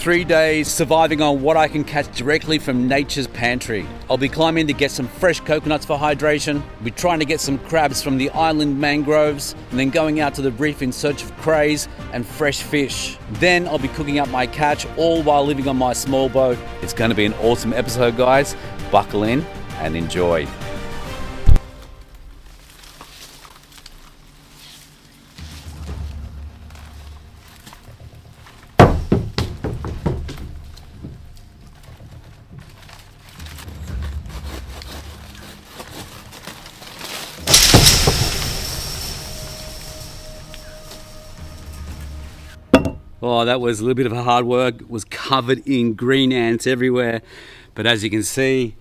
3 days surviving on what I can catch directly from nature's pantry. I'll be climbing to get some fresh coconuts for hydration, be trying to get some crabs from the island mangroves, and then going out to the reef in search of crays and fresh fish. Then I'll be cooking up my catch, all while living on my small boat. It's going to be an awesome episode, guys. Buckle in and enjoy. Oh, that was a little bit of a hard work. It was covered in green ants everywhere. But as you can see,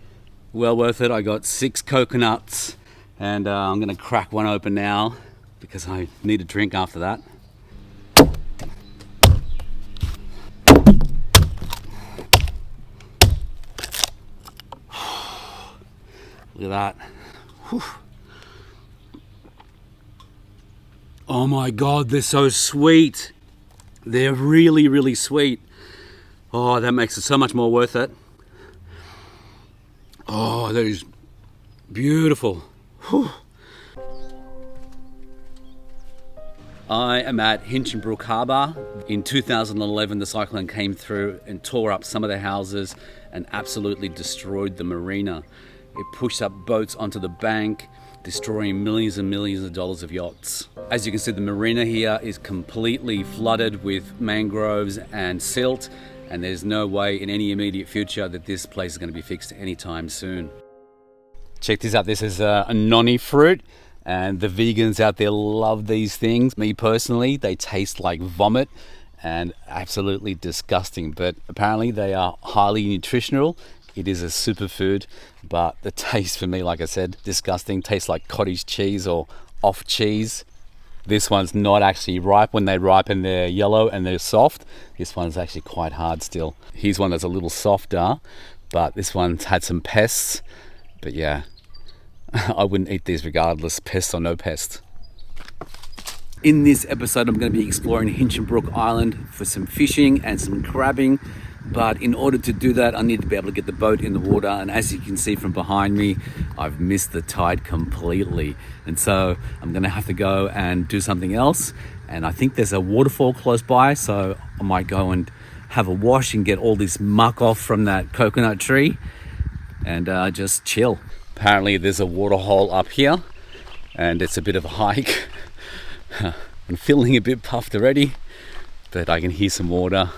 well worth it. I got 6 coconuts and I'm gonna crack one open now because I need a drink after that. Look at that. Whew. Oh my God, they're so sweet. They're really, really sweet. Oh, that makes it so much more worth it. Oh, that is beautiful. Whew. I am at Hinchinbrook Harbour. In 2011, the cyclone came through and tore up some of the houses and absolutely destroyed the marina. It pushed up boats onto the bank, destroying millions and millions of dollars of yachts. As you can see, the marina here is completely flooded with mangroves and silt, and there's no way in any immediate future that this place is going to be fixed anytime soon. Check this out. This is a noni fruit, and the vegans out there love these things. Me personally, they taste like vomit and absolutely disgusting, but apparently they are highly nutritional. It is a superfood, but the taste for me, like I said, disgusting. Tastes like cottage cheese or off cheese. This one's not actually ripe. When they ripen, they're yellow and they're soft. This one's actually quite hard still. Here's one that's a little softer, but this one's had some pests. But yeah, I wouldn't eat these regardless, pest or no pest. In this episode, I'm going to be exploring Hinchinbrook Island for some fishing and some crabbing. But in order to do that, I need to be able to get the boat in the water. And as you can see from behind me, I've missed the tide completely. And so I'm gonna have to go and do something else. And I think there's a waterfall close by, so I might go and have a wash and get all this muck off from that coconut tree and just chill. Apparently there's a water hole up here and it's a bit of a hike. I'm feeling a bit puffed already, but I can hear some water.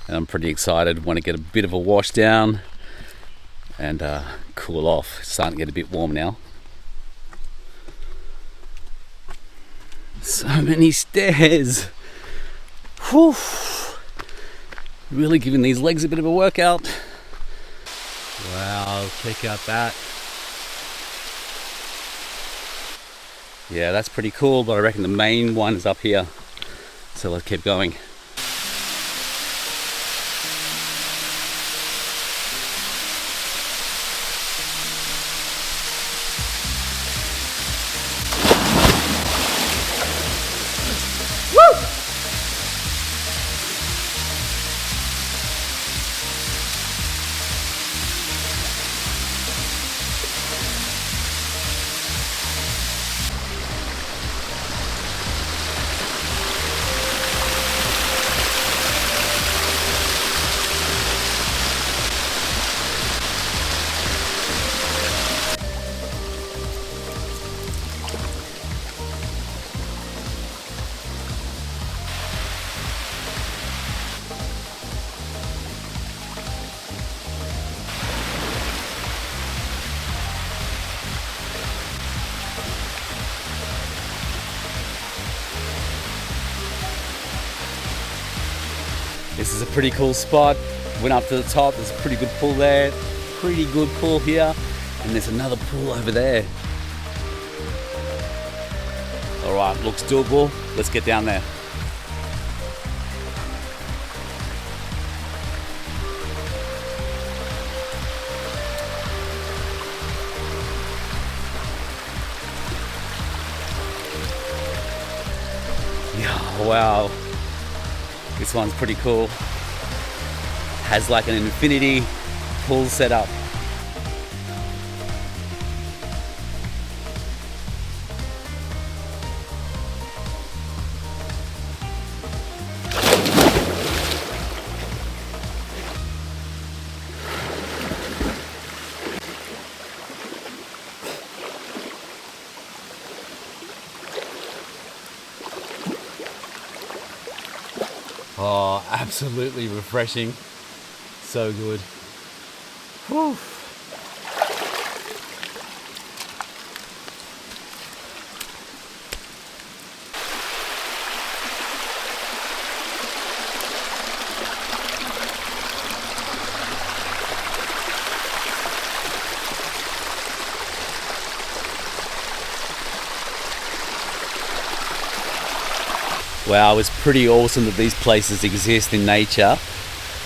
And I'm pretty excited. Want to get a bit of a wash down and cool off. It's starting to get a bit warm now. So many stairs. Whew. Really giving these legs a bit of a workout. Wow, check out that. Yeah, that's pretty cool, but I reckon the main one is up here. So let's keep going. This is a pretty cool spot. Went up to the top, there's a pretty good pool there. Pretty good pool here. And there's another pool over there. All right, looks doable. Let's get down there. Yeah, wow. This one's pretty cool. has like an infinity pool setup. Oh, absolutely refreshing. So good. Whew. Wow, it's pretty awesome that these places exist in nature,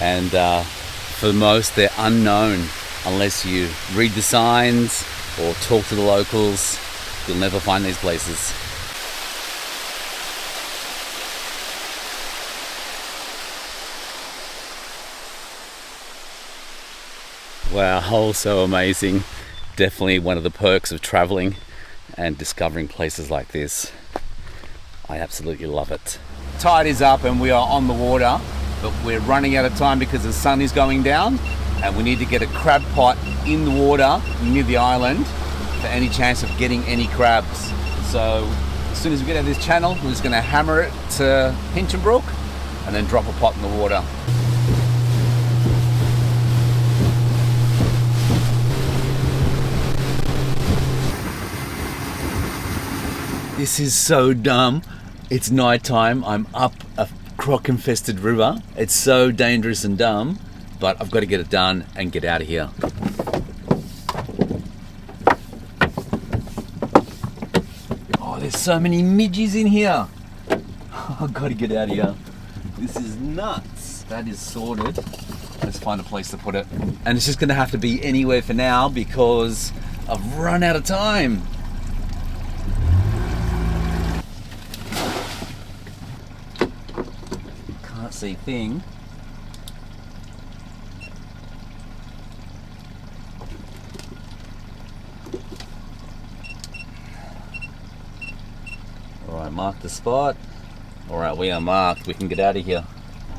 and for most they're unknown unless you read the signs or talk to the locals. You'll never find these places. Wow, so amazing. Definitely one of the perks of traveling and discovering places like this. I absolutely love it. Tide is up and we are on the water, but we're running out of time because the sun is going down and we need to get a crab pot in the water near the island for any chance of getting any crabs. So as soon as we get out of this channel, we're just going to hammer it to Hinchinbrook and then drop a pot in the water. This is so dumb. It's nighttime. I'm up a croc-infested river. It's so dangerous and dumb, but I've got to get it done and get out of here. Oh, there's so many midges in here. I've got to get out of here. This is nuts. That is sorted. Let's find a place to put it. And it's just going to have to be anywhere for now because I've run out of time. See thing. Alright, mark the spot. Alright, we are marked. We can get out of here.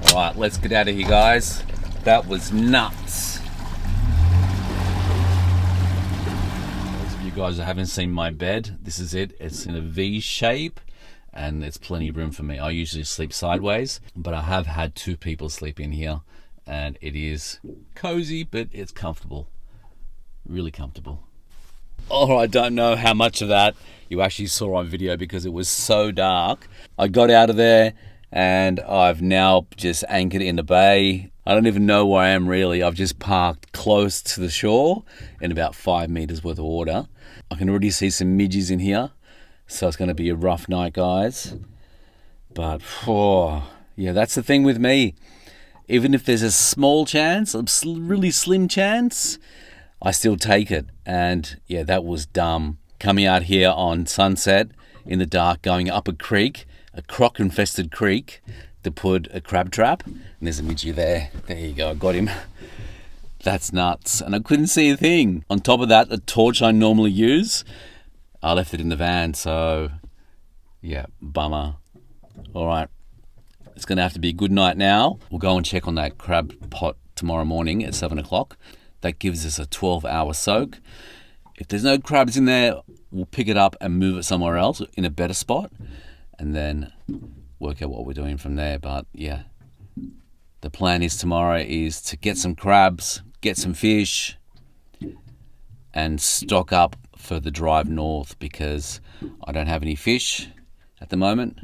Alright, let's get out of here, guys. That was nuts. Those of you guys who haven't seen my bed, this is it. It's in a V shape. And there's plenty of room for me. I usually sleep sideways, but I have had 2 people sleep in here and it is cozy, but it's comfortable. Really comfortable. Oh, I don't know how much of that you actually saw on video because it was so dark. I got out of there and I've now just anchored in the bay. I don't even know where I am really. I've just parked close to the shore in about 5 meters worth of water. I can already see some midges in here. So it's going to be a rough night, guys. But, yeah, that's the thing with me. Even if there's a small chance, a really slim chance, I still take it. And, yeah, that was dumb. Coming out here on sunset in the dark, going up a creek, a croc-infested creek, to put a crab trap. And there's a midgie there. There you go, I got him. That's nuts. And I couldn't see a thing. On top of that, the torch I normally use, I left it in the van, so yeah, bummer. All right, it's going to have to be a good night now. We'll go and check on that crab pot tomorrow morning at 7 o'clock. That gives us a 12-hour soak. If there's no crabs in there, we'll pick it up and move it somewhere else in a better spot and then work out what we're doing from there. But yeah, the plan is tomorrow is to get some crabs, get some fish and stock up for the drive north because I don't have any fish at the moment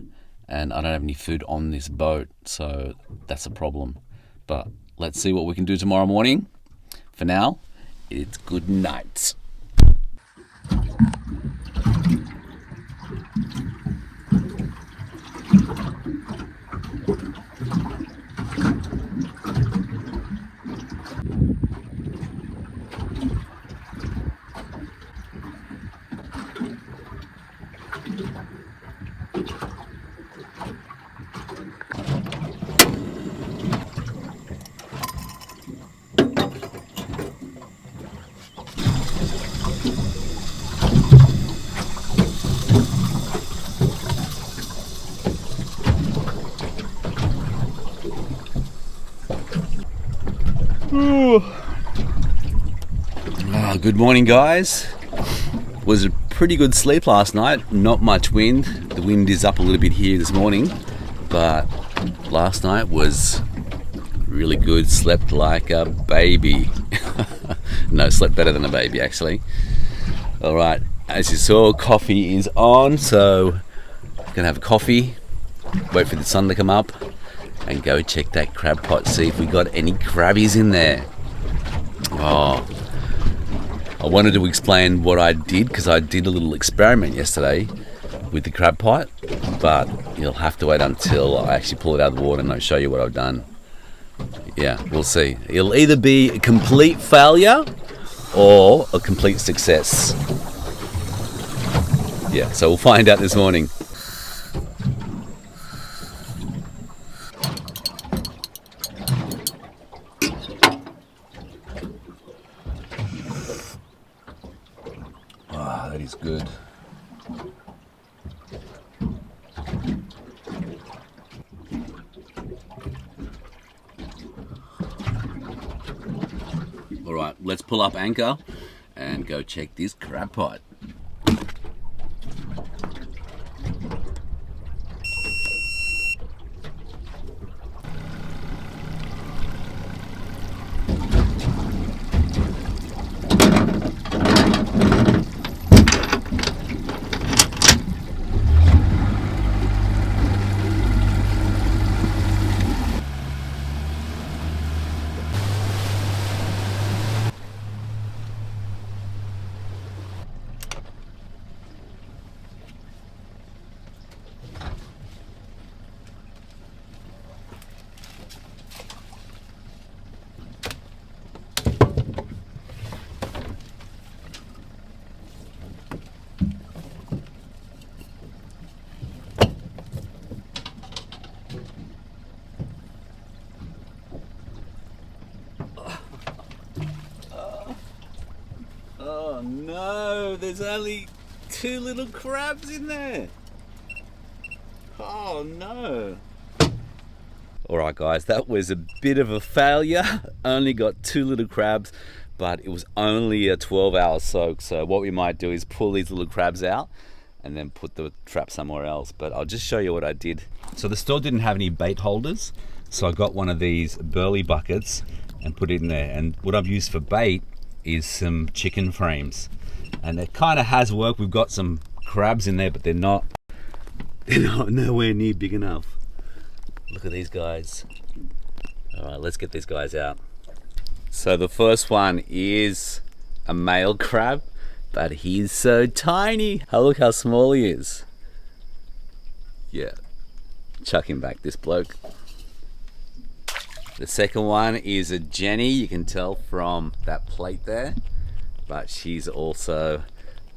and I don't have any food on this boat, so that's a problem. But let's see what we can do tomorrow morning. For now, it's good night. Good morning, guys. Was a pretty good sleep last night. Not much wind. The wind is up a little bit here this morning, but last night was really good. Slept like a baby. No, slept better than a baby actually. All right, as you saw, coffee is on, so I'm gonna have a coffee, wait for the sun to come up, and go check that crab pot, see if we got any crabbies in there. Oh, I wanted to explain what I did because I did a little experiment yesterday with the crab pot, but you'll have to wait until I actually pull it out of the water and I'll show you what I've done. Yeah, we'll see. It'll either be a complete failure or a complete success. Yeah, so we'll find out this morning. Ah, that is good. All right, let's pull up anchor and go check this crab pot. Oh no, there's only 2 little crabs in there. Oh no. Alright guys, that was a bit of a failure. Only got 2 little crabs, but it was only a 12-hour soak. So what we might do is pull these little crabs out and then put the trap somewhere else. But I'll just show you what I did. So the store didn't have any bait holders, so I got one of these burley buckets and put it in there. And what I've used for bait is some chicken frames, and it kind of has worked. We've got some crabs in there, but they're not nowhere near big enough. Look at these guys. All right, let's get these guys out. So the first one is a male crab, but he's so tiny. Oh, look how small he is. Yeah, chuck him back, this bloke. The second one is a Jenny. You can tell from that plate there, but she's also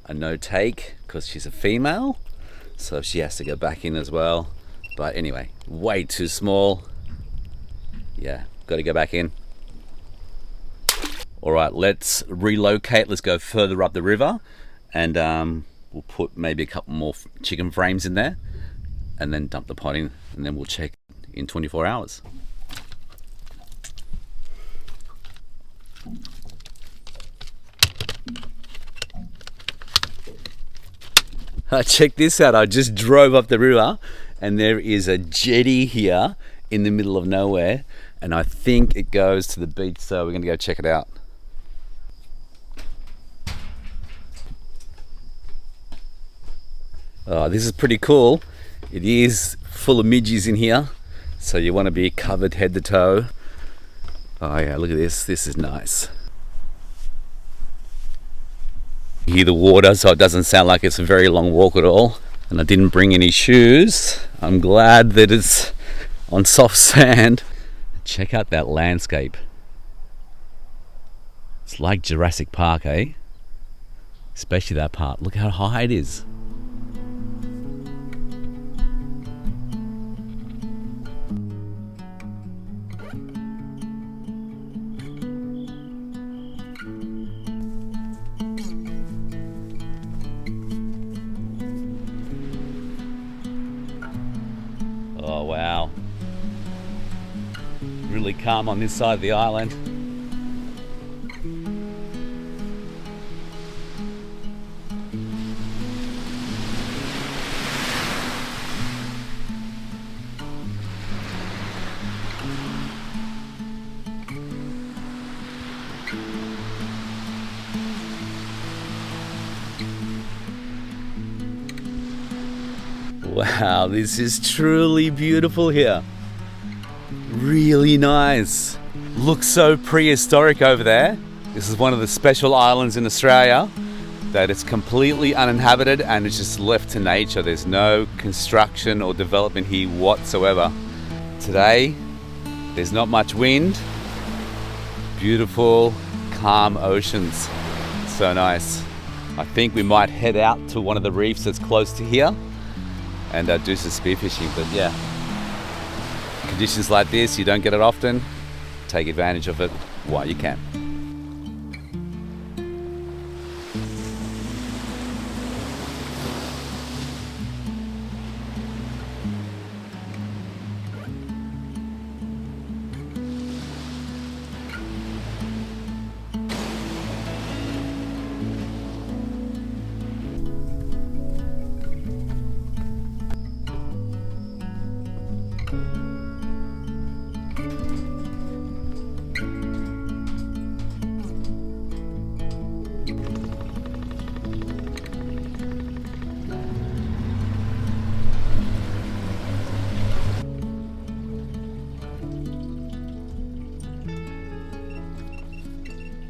a no take because she's a female, so she has to go back in as well. But anyway, way too small. Yeah, got to go back in. All right, let's relocate. Let's go further up the river, and we'll put maybe a couple more chicken frames in there, and then dump the pot in, and then we'll check in 24 hours. Check this out. I just drove up the river and there is a jetty here in the middle of nowhere, and I think it goes to the beach, so we're gonna go check it out. Oh, this is pretty cool. It is full of midges in here, so you want to be covered head to toe. Oh yeah, look at this. This is nice. You hear the water, so it doesn't sound like it's a very long walk at all. And I didn't bring any shoes. I'm glad that it's on soft sand. Check out that landscape. It's like Jurassic Park, eh? Especially that part. Look how high it is. Oh wow, really calm on this side of the island. Wow, this is truly beautiful here. Really nice. Looks so prehistoric over there. This is one of the special islands in Australia that it's completely uninhabited and it's just left to nature. There's no construction or development here whatsoever. Today, there's not much wind. Beautiful, calm oceans. So nice. I think we might head out to one of the reefs that's close to here and do some spearfishing. But yeah, conditions like this, you don't get it often. Take advantage of it while you can.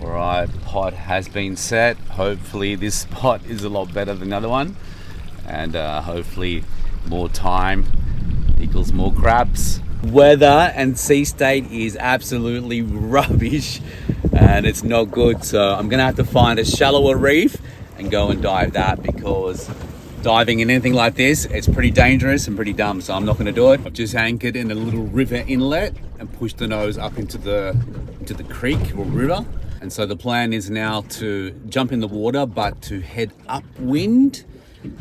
Alright, pot has been set. Hopefully this spot is a lot better than the other one, and hopefully more time equals more crabs. Weather and sea state is absolutely rubbish and it's not good, so I'm gonna have to find a shallower reef and go and dive that, because diving in anything like this, it's pretty dangerous and pretty dumb, so I'm not going to do it. I've just anchored in a little river inlet and pushed the nose up into the creek or river. And so the plan is now to jump in the water, but to head upwind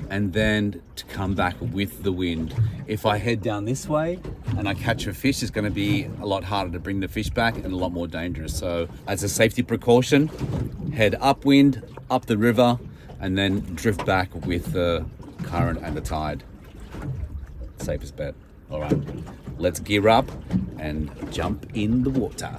and then to come back with the wind. If I head down this way and I catch a fish, it's going to be a lot harder to bring the fish back and a lot more dangerous. So as a safety precaution, head upwind, up the river, and then drift back with the current and the tide. Safest bet. All right, let's gear up and jump in the water.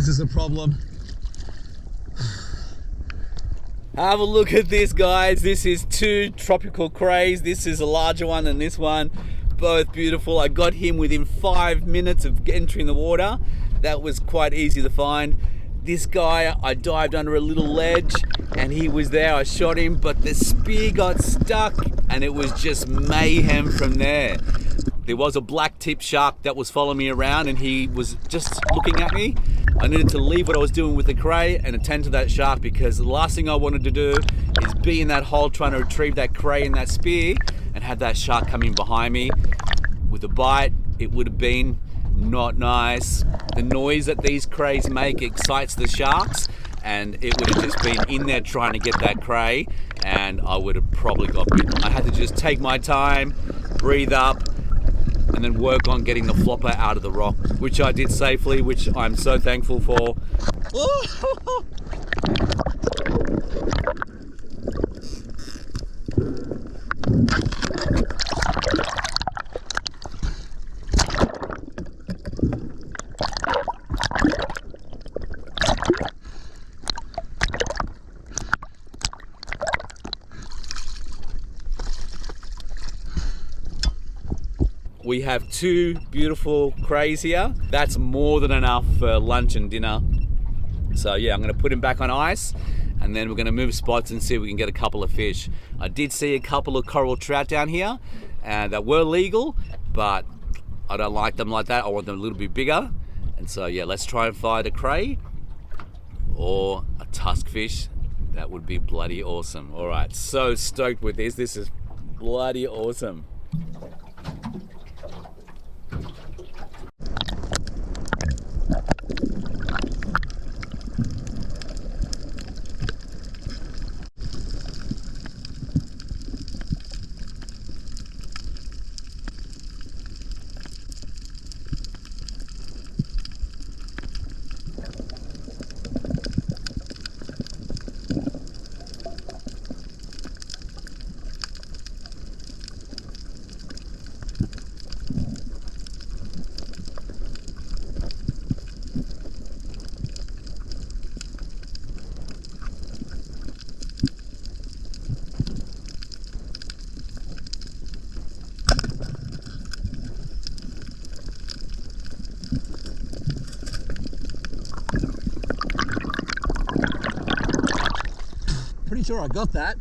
this is a problem. Have a look at this, guys. This is two tropical crays. This is a larger one than this one. Both beautiful. I got him within 5 minutes of entering the water. That was quite easy to find. This guy, I dived under a little ledge and he was there. I shot him, but the spear got stuck and it was just mayhem from there. There was a black tip shark that was following me around and he was just looking at me. I needed to leave what I was doing with the cray and attend to that shark, because the last thing I wanted to do is be in that hole trying to retrieve that cray and that spear and have that shark coming behind me with a bite. It would have been not nice. The noise that these crays make excites the sharks, and it would have just been in there trying to get that cray and I would have probably got bitten. I had to just take my time, breathe up, and then work on getting the flopper out of the rock, which I did safely, which I'm so thankful for. We have two beautiful crays here. That's more than enough for lunch and dinner. So yeah, I'm gonna put him back on ice and then we're gonna move spots and see if we can get a couple of fish. I did see a couple of coral trout down here that were legal, but I don't like them like that. I want them a little bit bigger. And so yeah, let's try and find a cray or a tusk fish. That would be bloody awesome. All right, so stoked with this. This is bloody awesome. Pretty sure I got that.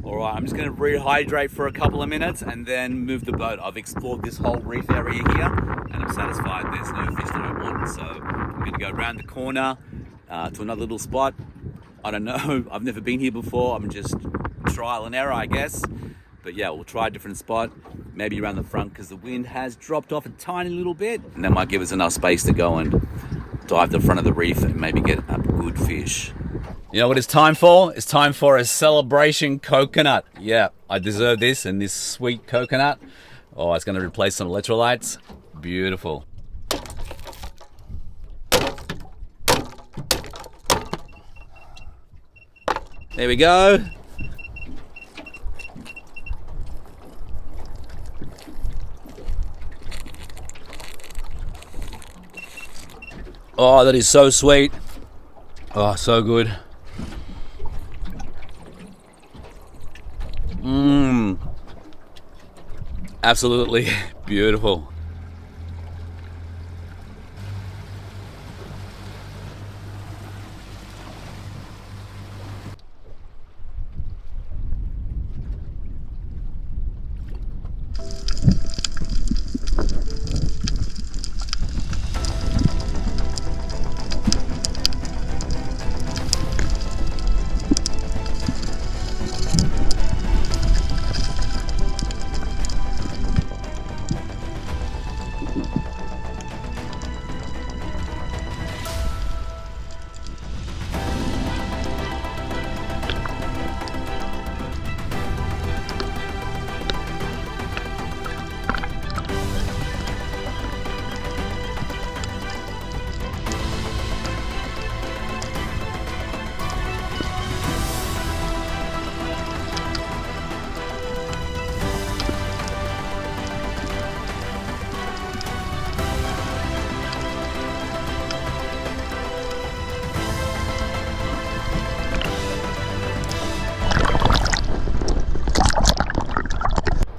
All right, I'm just going to rehydrate for a couple of minutes and then move the boat. I've explored this whole reef area here and I'm satisfied there's no fish that I want. So I'm going to go around the corner to another little spot. I don't know, I've never been here before. I'm just trial and error, I guess. But yeah, we'll try a different spot, maybe around the front, because the wind has dropped off a tiny little bit, and that might give us enough space to go and dive the front of the reef and maybe get a good fish. You know what it's time for? It's time for a celebration coconut. Yeah, I deserve this, and this sweet coconut. Oh, it's going to replace some electrolytes. Beautiful. There we go. Oh, that is so sweet. Oh, so good. Absolutely beautiful.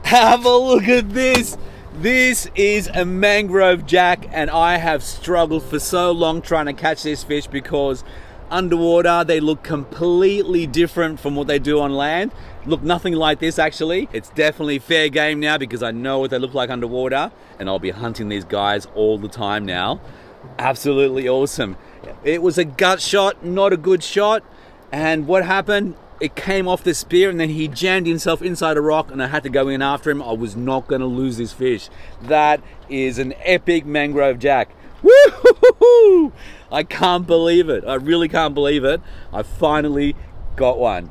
Have a look at this. This is a mangrove jack, and I have struggled for so long trying to catch this fish because underwater they look completely different from what they do on land. Look nothing like this actually. It's definitely fair game now because I know what they look like underwater, and I'll be hunting these guys all the time now. Absolutely awesome. It was a gut shot, not a good shot, and what happened? It came off the spear and then he jammed himself inside a rock and I had to go in after him. I was not going to lose this fish. That is an epic mangrove jack. Woo-hoo-hoo-hoo! I can't believe it. I really can't believe it. I finally got one.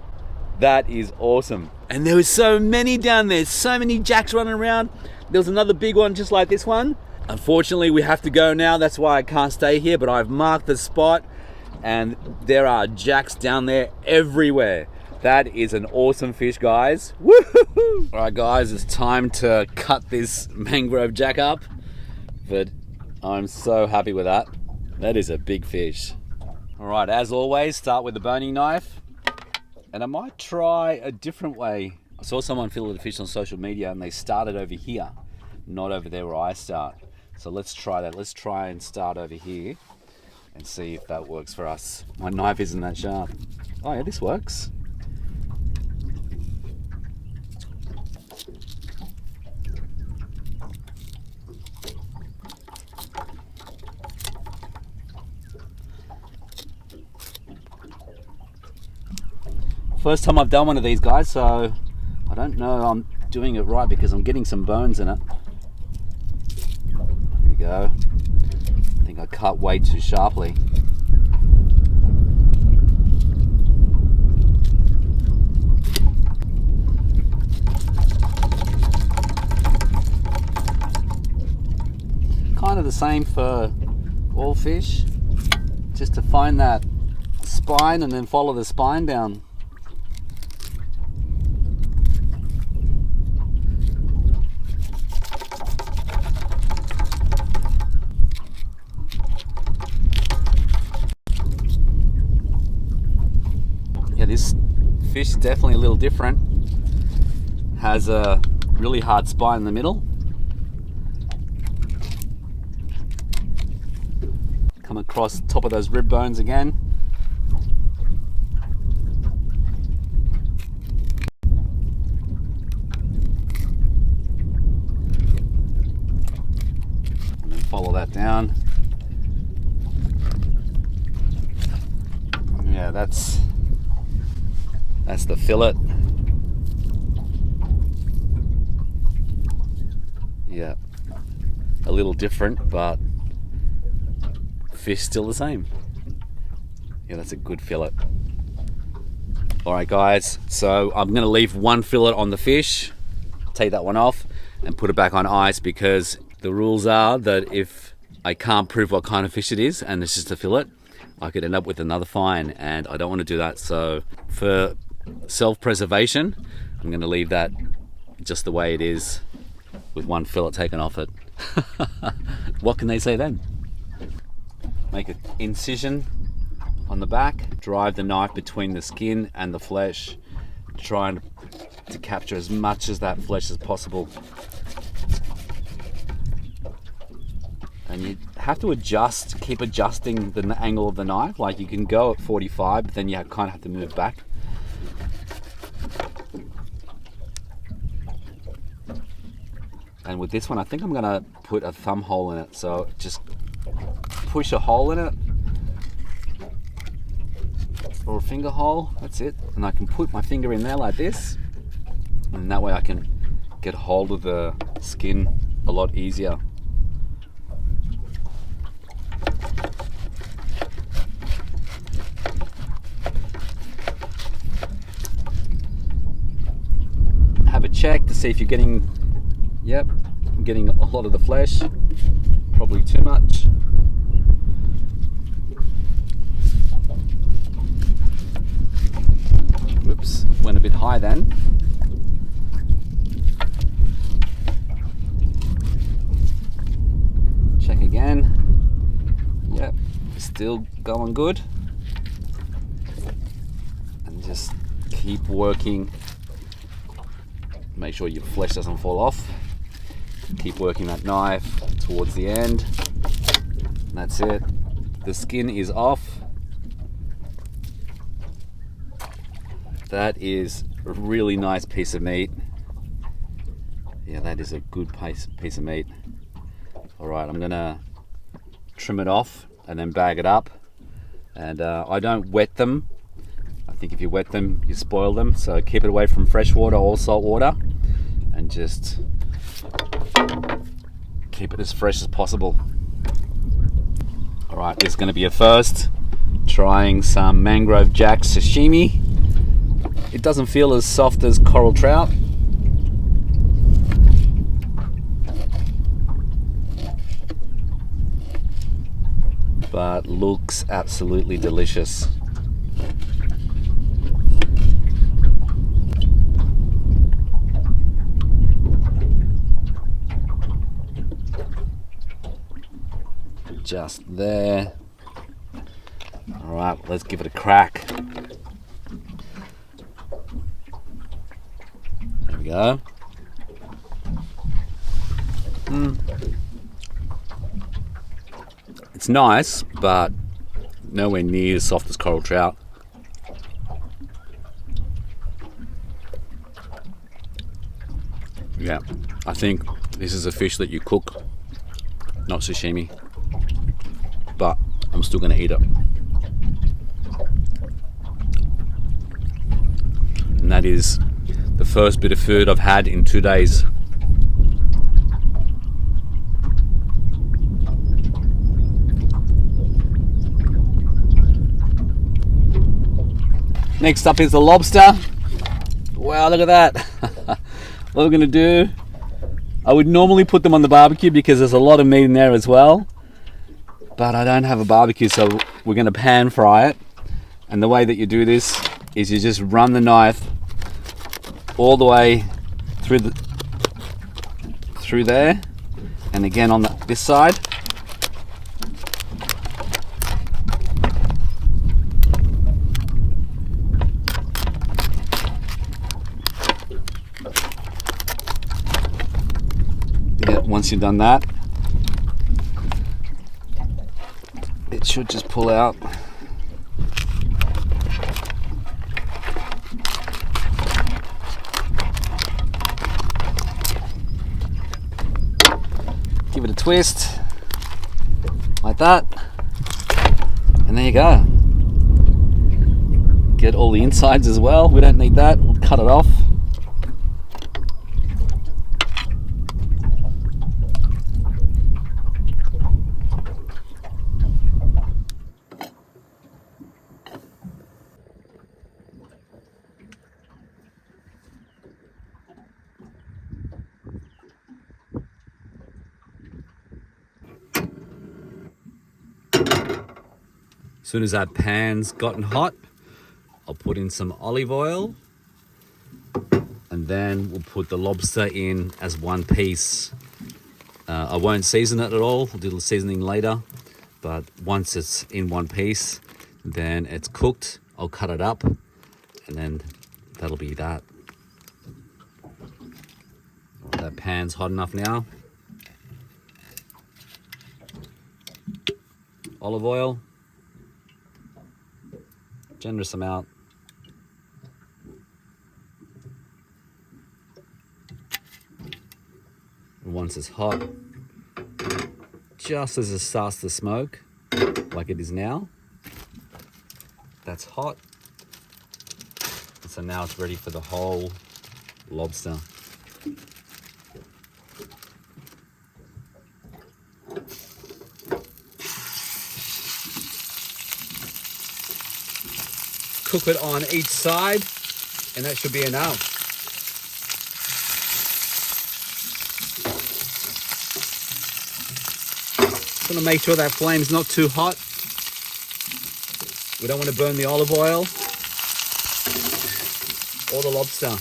That is awesome. And there were so many down there, so many jacks running around. There was another big one just like this one. Unfortunately, we have to go now. That's why I can't stay here, but I've marked the spot and there are jacks down there everywhere. That is an awesome fish, guys. Woo-hoo-hoo! All right, guys, it's time to cut this mangrove jack up, but I'm so happy with that. That is a big fish. All right, as always, start with the boning knife, and I might try a different way. I saw someone fillet the fish on social media, and they started over here, not over there where I start. So let's try that. Let's try and start over here and see if that works for us. My knife isn't that sharp. Oh yeah, this works. First time I've done one of these, guys, so I don't know I'm doing it right because I'm getting some bones in it. Here we go. I think I cut way too sharply. Kind of the same for all fish, just to find that spine and then follow the spine down. Yeah, this fish is definitely a little different. Has a really hard spine in the middle. Come across top of those rib bones again. And then follow that down. Yeah, that's the fillet. Yeah, a little different, but fish still the same. Yeah, that's a good fillet. All right, guys, so I'm gonna leave one fillet on the fish, take that one off, and put it back on ice, because the rules are that if I can't prove what kind of fish it is and it's just a fillet, I could end up with another fine, and I don't want to do that. So for self-preservation, I'm gonna leave that just the way it is, with one fillet taken off it. What can they say then? Make an incision on the back, drive the knife between the skin and the flesh, trying to capture as much of that flesh as possible. And you have to keep adjusting the angle of the knife. Like, you can go at 45, but then you kind of have to move back. And with this one, I think I'm gonna put a thumb hole in it. So just push a hole in it, or a finger hole, that's it. And I can put my finger in there like this, and that way I can get hold of the skin a lot easier. Have a check to see if you're getting, yep, I'm getting a lot of the flesh, probably too much. Whoops, went a bit high then. Check again. Yep, still going good. And just keep working. Make sure your flesh doesn't fall off. Keep working that knife towards the end. That's it. The skin is off. That is a really nice piece of meat. Yeah, that is a good piece of meat. All right, I'm gonna trim it off and then bag it up. And I don't wet them. I think if you wet them, you spoil them. So keep it away from fresh water or salt water, and just keep it as fresh as possible. All right, this is gonna be a first. Trying some mangrove jack sashimi. It doesn't feel as soft as coral trout. But looks absolutely delicious. Just there. All right, let's give it a crack. There we go. It's nice, but nowhere near as soft as coral trout. Yeah, I think this is a fish that you cook, not sashimi, but I'm still gonna eat it. And that is the first bit of food I've had in 2 days. Next up is the lobster. Wow, look at that. What we're gonna do, I would normally put them on the barbecue because there's a lot of meat in there as well, but I don't have a barbecue, so we're gonna pan fry it. And the way that you do this is you just run the knife all the way through there, and again on this side. Once you've done that, it should just pull out. Give it a twist, like that, and there you go. Get all the insides as well. We don't need that, we'll cut it off. soon as that pan's gotten hot, I'll put in some olive oil, and then we'll put the lobster in as one piece. I won't season it at all. I'll do the seasoning later, but once it's in one piece, then it's cooked. I'll cut it up, and then that'll be that. That pan's hot enough now. Olive oil, generous amount. And once it's hot, just as it starts to smoke, like it is now, that's hot. And so now it's ready for the whole lobster. Cook it on each side, and that should be enough. Just want to make sure that flame's not too hot. We don't want to burn the olive oil or the lobster.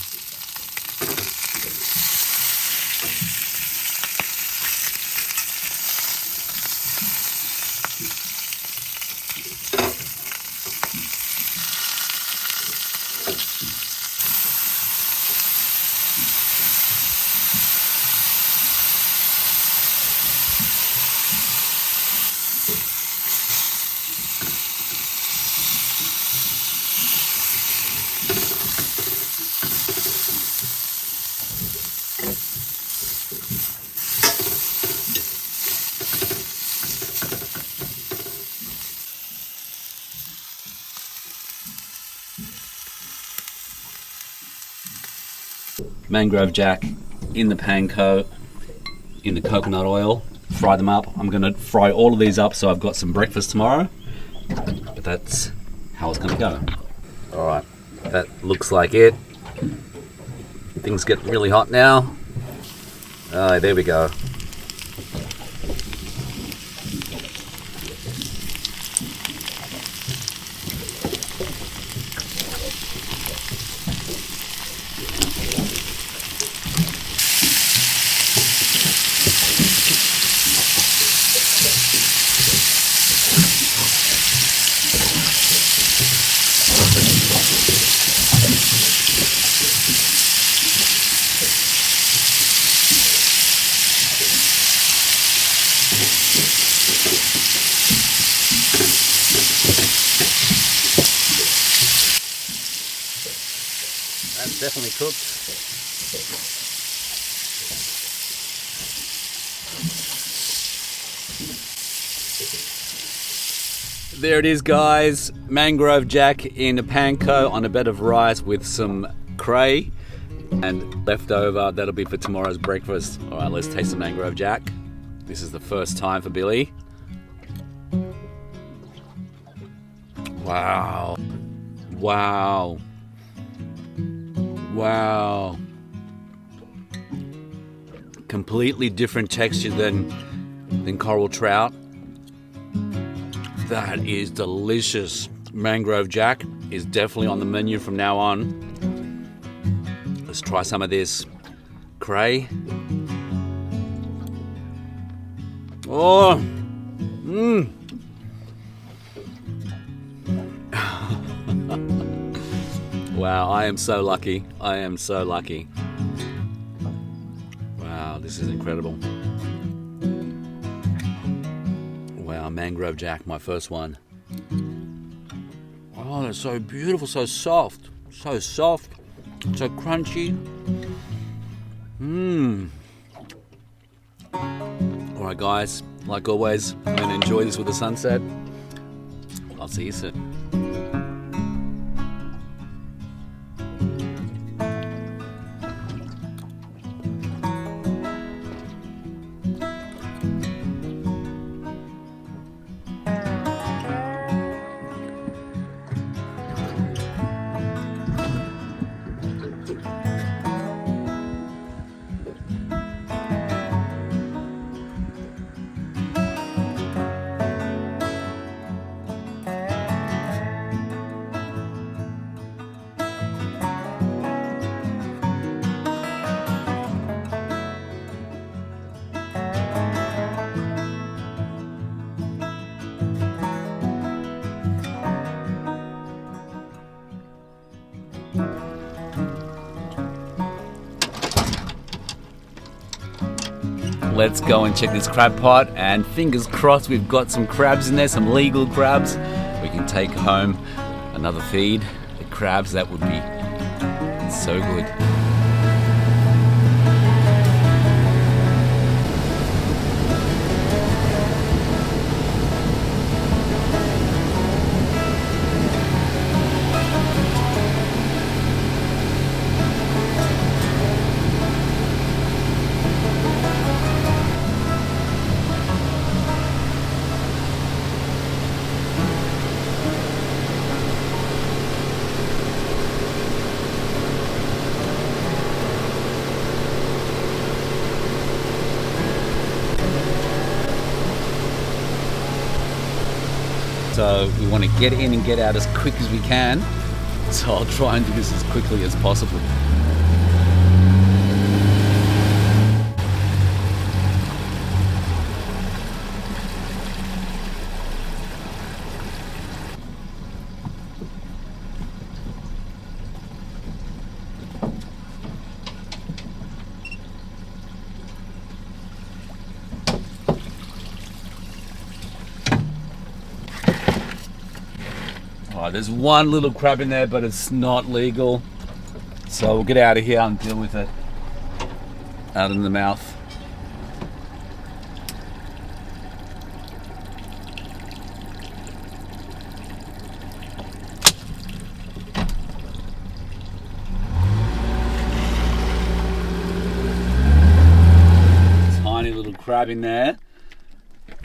Mangrove Jack in the panko, in the coconut oil, fry them up. I'm gonna fry all of these up so I've got some breakfast tomorrow, but that's how it's gonna go. All right, that looks like it. Things get really hot now. There we go. That's definitely cooked. There it is, guys. Mangrove Jack in a panko on a bed of rice with some cray and leftover. That'll be for tomorrow's breakfast. All right, let's taste the Mangrove Jack. This is the first time for Billy. Wow. Wow. Wow. Completely different texture than coral trout. That is delicious. Mangrove Jack is definitely on the menu from now on. Let's try some of this cray. Oh, Wow, I am so lucky. I am so lucky. Wow, this is incredible. Wow, Mangrove Jack, my first one. Oh, they're so beautiful, so soft, so crunchy. All right, guys, like always, I'm gonna enjoy this with the sunset. I'll see you soon. let's go and check this crab pot, and fingers crossed we've got some crabs in there, some legal crabs. We can take home another feed. The crabs, that would be so good. So we want to get in and get out as quick as we can. So I'll try and do this as quickly as possible. Alright, there's one little crab in there, but it's not legal. So we'll get out of here and deal with it out in the mouth. Tiny little crab in there,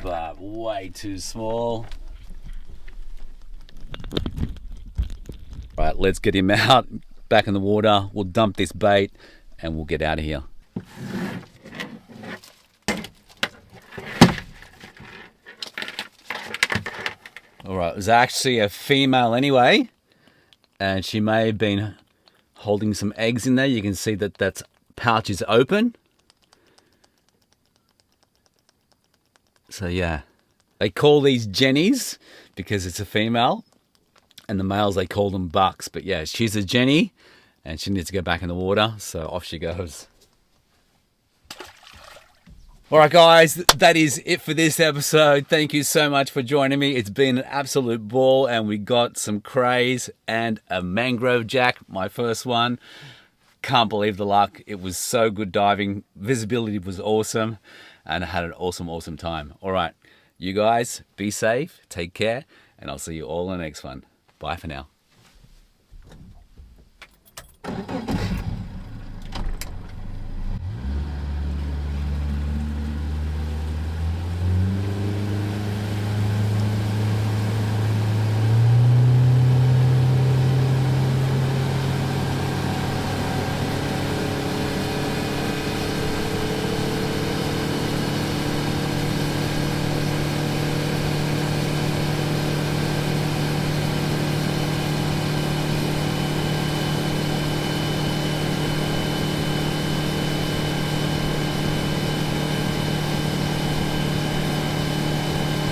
but way too small. Right, let's get him out, back in the water. We'll dump this bait and we'll get out of here. All right, it was actually a female anyway, and she may have been holding some eggs in there. You can see that that pouch is open. So yeah, they call these Jennies because it's a female. And the males, they call them bucks. But yeah, she's a Jenny and she needs to go back in the water. So off she goes. All right, guys, that is it for this episode. Thank you so much for joining me. It's been an absolute ball, and we got some crays and a mangrove jack, my first one. Can't believe the luck. It was so good diving. Visibility was awesome, and I had an awesome time. All right, you guys, be safe, take care, and I'll see you all in the next one. Bye for now.